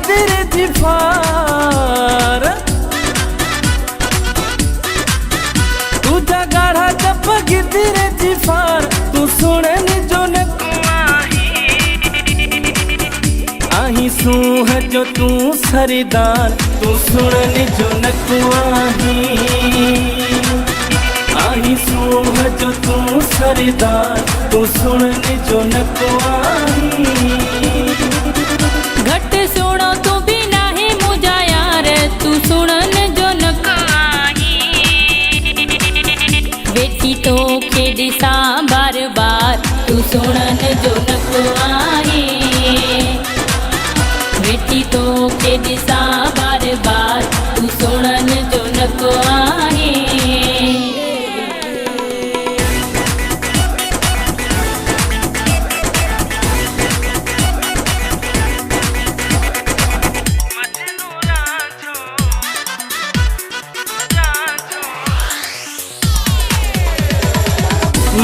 गिदरे जिफार तुझा गाढ़ा जप गिदरे जिफार तू सुनने जो न आही सूह जो तू सरदार तू सुनने जो न आही सूह जो तू सरदार तू सुनने जो न घट सुनो तू भी नाही मुझा यार तू सुनन जो न बेटी तो के दिशा बार बार तू सुनन जो न बेटी तो के दिशा बार बार तू सुनन जो न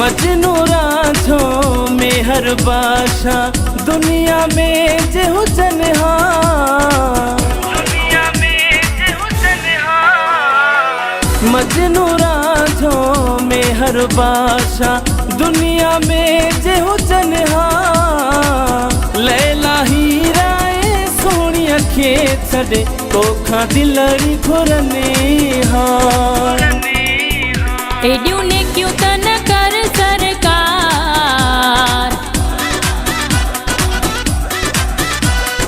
मजनू राझो मेहर बाशा दुनिया में जेहु जनहा मजनू राझो मेहर बाशा दुनिया में जेहु जनहा लैला हीराए सोनी अखे छड़े तोखा दिलड़ी घुरने एडियो ने क्यों तन कर सरकार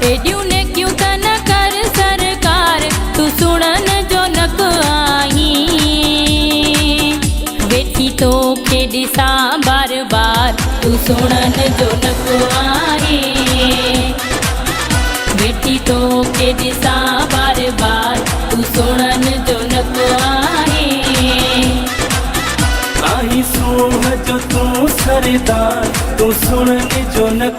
एडियो ने क्यों तन कर सरकार तू सुनन जो न बेटी तो के दिशा बार बार तू सुनन जो न बेटी तो के दिशा बार बार तू सुनन जो न आही सूह जो तू सरदार तू सुनने जो न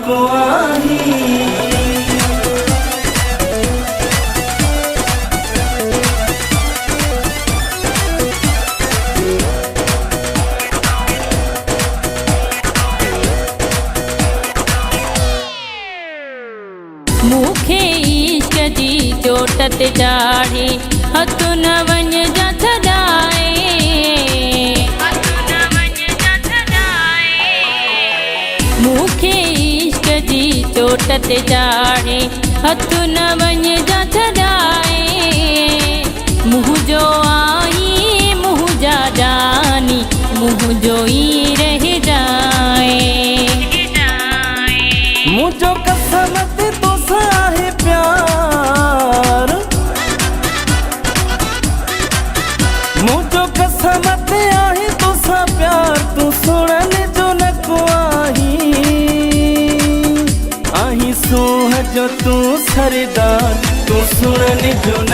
मुखे इश्क जी चोटत चाढ़ी हथ न वञ जा छॾाए मुखे इश्क जी चोटत चाढ़ी हथ न वञ जा छॾाए मुँह जो आई मुँह जा जानी मुँह जो ही रह जाए मुझो कसमत तो साहे प्यार मुझो कसमत आहे तो सा प्यार तू सुनने जो न आही सूह जो तू सरदार तू सुनने जो न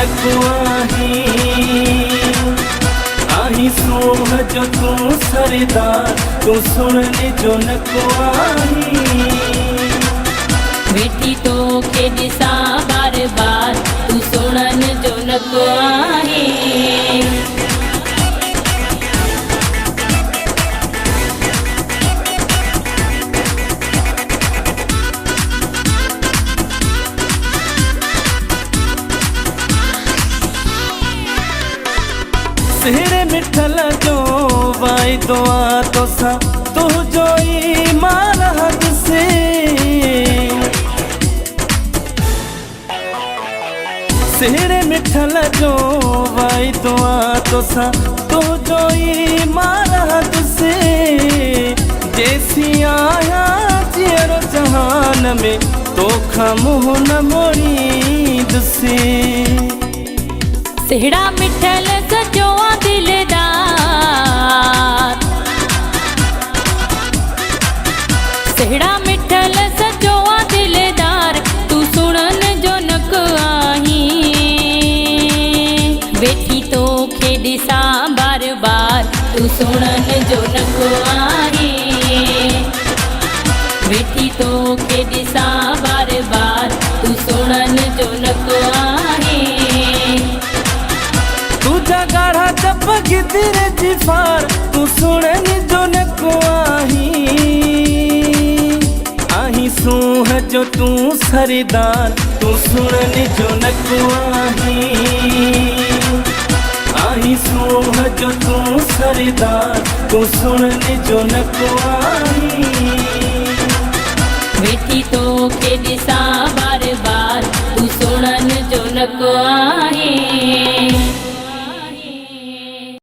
आही सूह जो तू सरदार तू सुनने जो न बेटी तो के दिशा बार बार तू सुनन जो न सिहरे मिठल जो वाई दुआ तो सा तू जो ई मारहद से सिहरे मिठल जो वाई दुआ तो सा तू जो ई मारहद से जैसी आया जियर जहान में तोखा मुँह न मोड़ी से सिहड़ा मिठल सजोआ दिलदार सिहड़ा मिठल सजोआ दिलदार तू सुनन जो न बेटी तो के दिशा बार बार तू सुनन जो न बेटी तो के दिशा बार बार तू सुनन जो न तुझा गाढ़ा जप गिदरे जिफार तू सुनने जो न आही सूह सूह जो तू सरदार तू सुनन जो नकवाही आई सूह जो तू सरदार तू सुनन जो नकवाही वेठी तो के दिसा